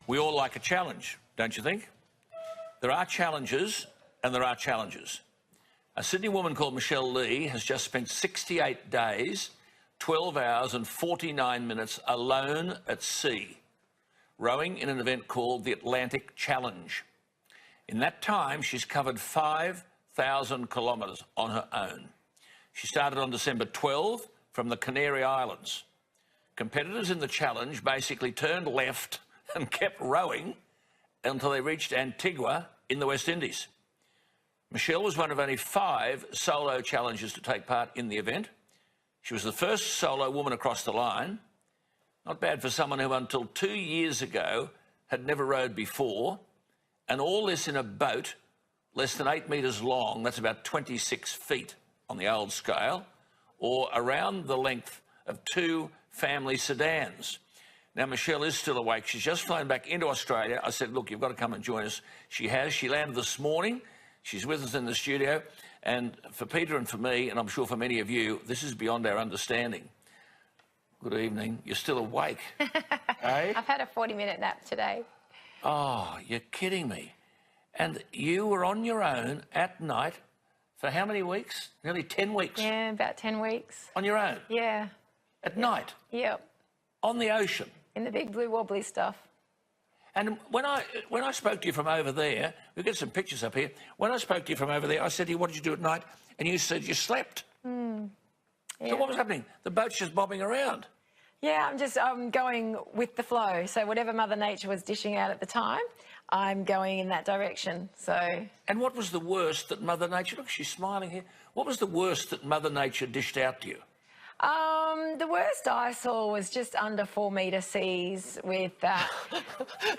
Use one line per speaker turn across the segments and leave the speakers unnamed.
We all like a challenge, don't you think? There are challenges and there are challenges. A Sydney woman called Michelle Lee has just spent 68 days, 12 hours and 49 minutes alone at sea, rowing in an event called the Atlantic Challenge. In that time, she's covered 5,000 kilometres on her own. She started on December 12 from the Canary Islands. Competitors in the challenge basically turned left and kept rowing until they reached Antigua in the West Indies. Michelle was one of only 5 solo challengers to take part in the event. She was the first solo woman across the line. Not bad for someone who until 2 years ago had never rowed before, and all this in a boat less than 8 metres long, that's about 26 feet on the old scale, or around the length of 2 family sedans. Now, Michelle is still awake. She's just flown back into Australia. I said, look, you've got to come and join us. She has. She landed this morning. She's with us in the studio. And for Peter and for me, and I'm sure for many of you, this is beyond our understanding. Good evening. You're still awake. Eh?
I've had a 40-minute nap today.
Oh, you're kidding me. And you were on your own at night for how many weeks? Nearly 10 weeks?
Yeah, about 10 weeks.
On your own?
Yeah.
At night?
Yep.
On the ocean?
In the big blue wobbly stuff.
And when I spoke to you from over there, we've got some pictures up here. When I spoke to you from over there, I said to you, what did you do at night? And you said you slept.
Yeah.
So what was happening? The boat's just bobbing around.
Yeah, I'm just going with the flow. So whatever Mother Nature was dishing out at the time, I'm going in that direction. So. And
what was the worst that Mother Nature... Look, she's smiling here. What was the worst that Mother Nature dished out to you?
The worst I saw was just under 4 metre seas with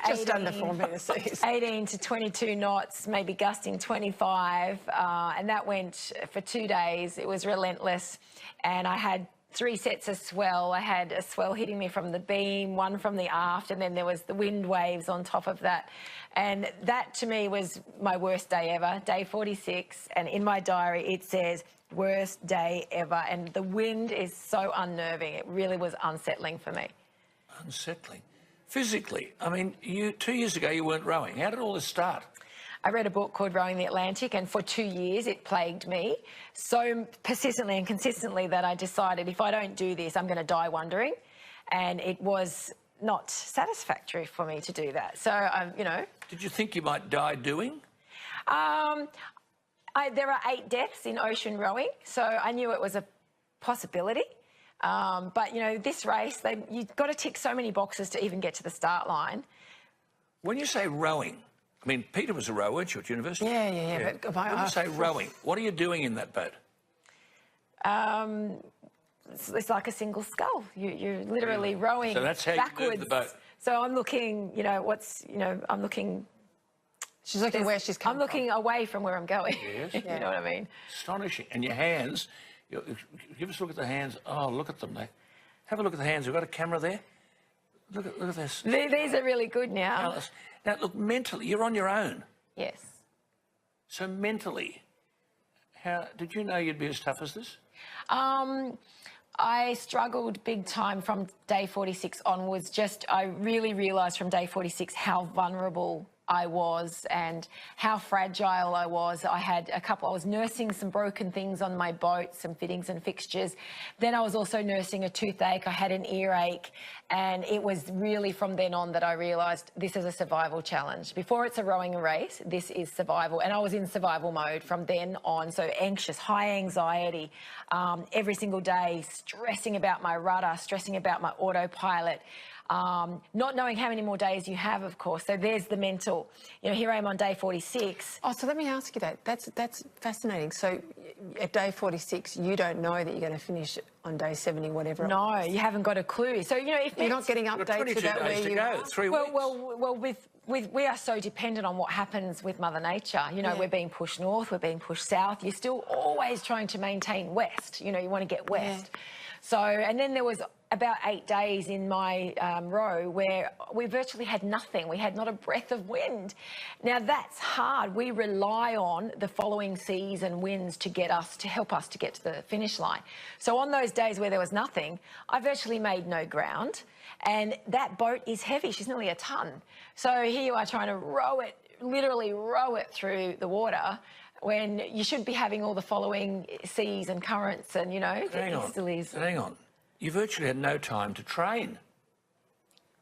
just under 4 metre seas.
18 to 22 knots, maybe gusting 25, and that went for 2 days. It was relentless, and I had 3 sets of swell. I had a swell hitting me from the beam, one from the aft, and then there was the wind waves on top of that. And that, to me, was my worst day ever, day 46. And in my diary, it says, worst day ever. And the wind is so unnerving. It really was unsettling for me.
Unsettling? Physically? I mean, 2 years ago, you weren't rowing. How did all this start?
I read a book called Rowing the Atlantic, and for 2 years it plagued me so persistently and consistently that I decided if I don't do this, I'm going to die wondering. And it was not satisfactory for me to do that. So, you know.
Did you think you might die doing?
There are 8 deaths in ocean rowing, so I knew it was a possibility. But, you know, this race, you've got to tick so many boxes to even get to the start line.
When you say rowing, I mean, Peter was a rower, weren't you, at university?
Yeah.
But when you say rowing, what are you doing in that boat?
It's like a single scull. You're literally rowing backwards.
So that's how you move the boat.
So I'm looking, I'm looking...
She's looking where she's come
I'm looking away from where I'm going.
Yes.
You know what I mean?
Astonishing. And your hands, give us a look at the hands. Oh, look at them. Have a look at the hands. We've got a camera there. Look at this.
These are really good now.
Now, look, mentally, you're on your own.
Yes.
So mentally, how did you know you'd be as tough as this?
I struggled big time from day 46 onwards. I really realised from day 46 how vulnerable I was and how fragile I was. I was nursing some broken things on my boat, some fittings and fixtures. Then I was also nursing a toothache. I had an earache, and it was really from then on that I realised this is a survival challenge. Before it's a rowing race, this is survival, and I was in survival mode from then on. So anxious, high anxiety, every single day, stressing about my rudder, stressing about my autopilot. Not knowing how many more days you have, of course. So there's the mental. You know, here I am on day 46.
Oh, so let me ask you that. That's fascinating. So at day 46, you don't know that you're going to finish on day 70, whatever.
No, you haven't got a clue. So, you know, if
you're not getting updates about where you
go, 3 weeks.
Well, we are so dependent on what happens with Mother Nature. You know, we're being pushed north, we're being pushed south. You're still always trying to maintain west. You know, you want to get west. So, and then there was about 8 days in my row where we virtually had nothing. We had not a breath of wind. Now that's hard. We rely on the following seas and winds to help us to get to the finish line. So on those days where there was nothing, I virtually made no ground, and that boat is heavy. She's nearly a ton. So here you are trying to literally row it through the water, when you should be having all the following seas and currents and, it still is.
Hang on. You virtually had no time to train,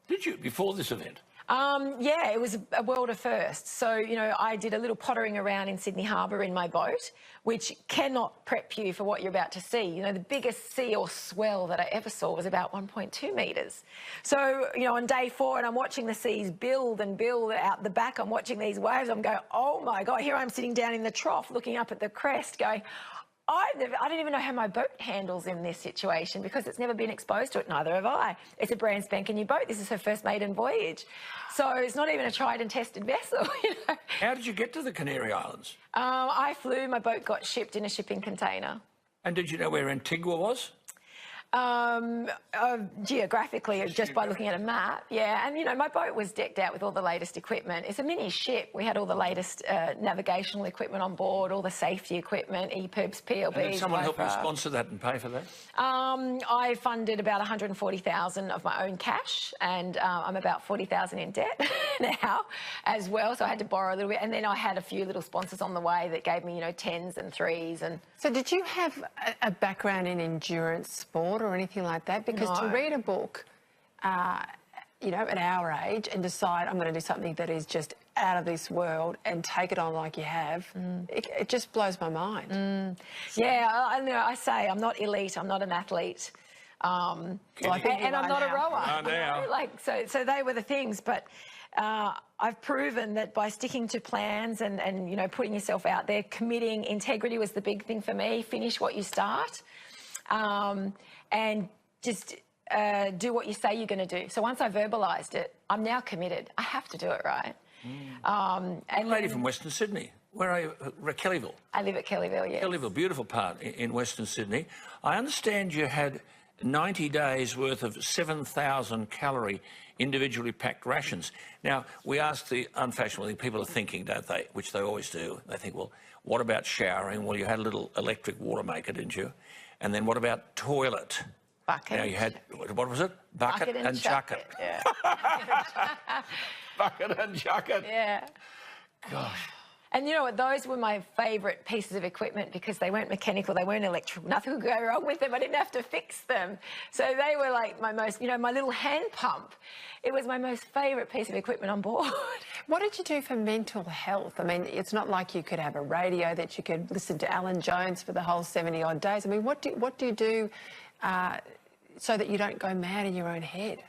did you, before this event?
Yeah, it was a world of firsts. So, I did a little pottering around in Sydney Harbour in my boat, which cannot prep you for what you're about to see. The biggest sea or swell that I ever saw was about 1.2 metres. So, on day 4, and I'm watching the seas build and build out the back, I'm watching these waves, I'm going, oh my God, here I'm sitting down in the trough looking up at the crest going, I don't even know how my boat handles in this situation, because it's never been exposed to it, neither have I. It's a brand spanking new boat. This is her first maiden voyage. So it's not even a tried and tested vessel,
How did you get to the Canary Islands?
I flew, my boat got shipped in a shipping container.
And did you know where Antigua was?
Geographically, just by looking at a map, yeah. And, my boat was decked out with all the latest equipment. It's a mini ship. We had all the latest navigational equipment on board, all the safety equipment, EPIRBs, PLBs.
And did someone help you sponsor that and pay for that?
I funded about 140,000 of my own cash, and I'm about 40,000 in debt now as well. So I had to borrow a little bit, and then I had a few little sponsors on the way that gave me, 10s and 3s. And
So did you have a background in endurance sport or anything like that? Because
No.
to read a book, at our age and decide I'm going to do something that is just out of this world and take it on like you have, it just blows my mind.
Yeah, I say I'm not elite. I'm not an athlete.
Well, I think you
And I'm
are
not a
now.
rower.
now.
So they were the things. But I've proven that by sticking to plans and putting yourself out there, committing, integrity was the big thing for me. Finish what you start. And just do what you say you're going to do. So once I verbalised it, I'm now committed. I have to do it right.
And a lady from Western Sydney. Where are you? Kellyville.
I live at Kellyville, yes.
Kellyville, beautiful part in Western Sydney. I understand you had 90 days worth of 7,000 calorie individually packed rations. Now, we ask the unfashionable, people are thinking, don't they, which they always do. They think, well, what about showering? Well, you had a little electric water maker, didn't you? And then what about toilet?
Bucket.
Now you had, what was it? Bucket and chuck it.
Yeah.
Bucket and chuck it.
Yeah.
Gosh.
And you know what? Those were my favourite pieces of equipment because they weren't mechanical, they weren't electrical. Nothing could go wrong with them. I didn't have to fix them. So they were like my most, my little hand pump. It was my most favourite piece of equipment on board.
What did you do for mental health? I mean, it's not like you could have a radio that you could listen to Alan Jones for the whole 70-odd days. I mean, what do you do so that you don't go mad in your own head?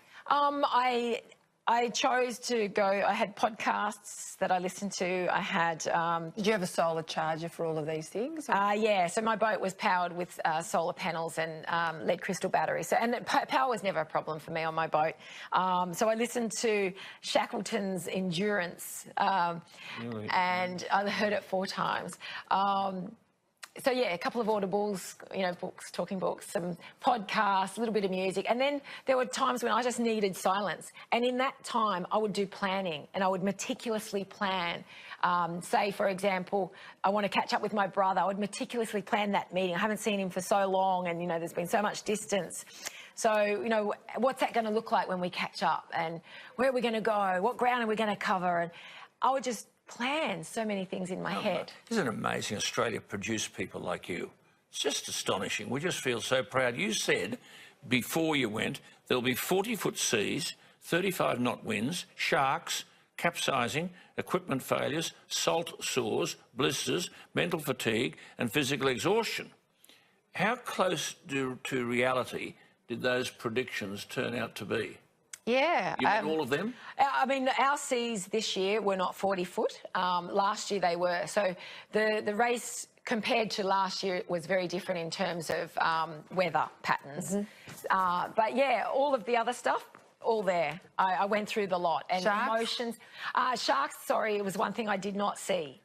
I chose to go, I had podcasts that I listened to, I had...
Did you have a solar charger for all of these things?
Yeah, so my boat was powered with solar panels and lead crystal batteries. So, and power was never a problem for me on my boat. So I listened to Shackleton's Endurance
Really?
and I heard it 4 times. So, yeah, a couple of audibles, books, talking books, some podcasts, a little bit of music. And then there were times when I just needed silence. And in that time, I would do planning and I would meticulously plan. Say, for example, I want to catch up with my brother. I would meticulously plan that meeting. I haven't seen him for so long and, there's been so much distance. So, what's that going to look like when we catch up? And where are we going to go? What ground are we going to cover? And I would just plan so many things in my head.
Isn't it amazing Australia produced people like you? It's just astonishing. We just feel so proud. You said before you went there'll be 40-foot seas, 35-knot winds, sharks, capsizing, equipment failures, salt sores, blisters, mental fatigue and physical exhaustion. How close to reality did those predictions turn out to be?
Yeah.
You met all of them?
I mean, our seas this year were not 40 foot. Last year they were. So the race compared to last year was very different in terms of weather patterns. But yeah, all of the other stuff, all there. I went through the lot. And
Sharks?
emotions. Sharks, sorry, it was one thing I did not see.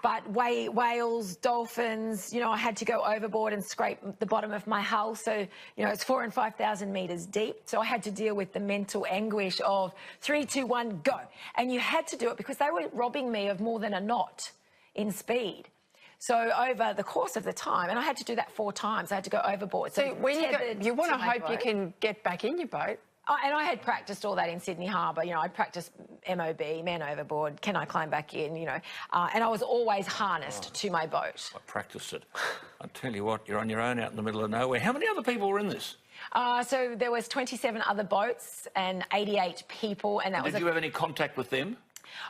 But whales, dolphins, you know, I had to go overboard and scrape the bottom of my hull. So, you know, it's 4,000 and 5,000 metres deep. So I had to deal with the mental anguish of 3, 2, 1, go. And you had to do it because they were robbing me of more than a knot in speed. So over the course of the time, and I had to do that 4 times, I had to go overboard.
So when you want to
my
hope you
boat.
can get back in your boat.
And I had practiced all that in Sydney Harbour. You know, I'd practiced MOB, man overboard, can I climb back in, you know. And I was always harnessed to my boat.
I practiced it. I tell you what, you're on your own out in the middle of nowhere. How many other people were in this?
So there was 27 other boats and 88 people. And that was
Did you have any contact with them?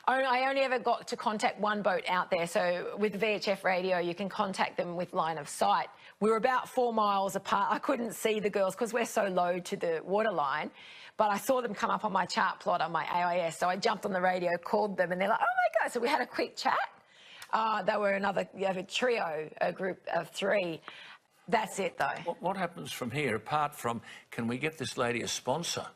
I only ever got to contact one boat out there. So with VHF radio, you can contact them with line of sight. We were about 4 miles apart. I couldn't see the girls because we're so low to the waterline. But I saw them come up on my chart plot on my AIS. So I jumped on the radio, called them, and they're like, oh, my God. So we had a quick chat. They were a trio, a group of 3. That's it, though.
What happens from here, apart from, can we get this lady a sponsor?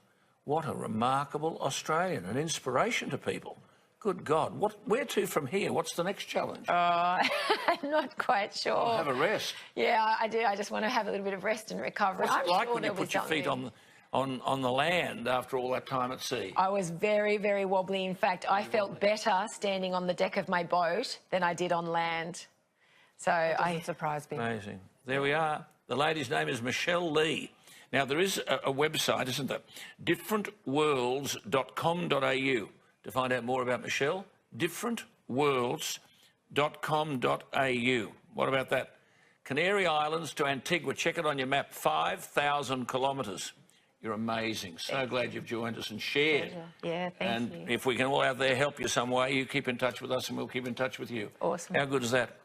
What a remarkable Australian, an inspiration to people. Good God, where to from here? What's the next challenge?
I'm not quite sure.
I'll have a rest.
Yeah, I do. I just want to have a little bit of rest and recovery.
What's it like
sure
when you
there'll be
put your feet
something.
on the land after all that time at sea?
I was very, very wobbly. In fact, I felt better standing on the deck of my boat than I did on land. So
Doesn't surprise me.
Amazing. There we are. The lady's name is Michelle Lee. Now, there is a website, isn't there? differentworlds.com.au to find out more about Michelle. differentworlds.com.au. What about that? Canary Islands to Antigua. Check it on your map. 5,000 kilometres. You're amazing. So glad you've joined us and shared.
yeah, thank you.
And if we can all out there help you some way, you keep in touch with us and we'll keep in touch with you.
Awesome.
How good is that?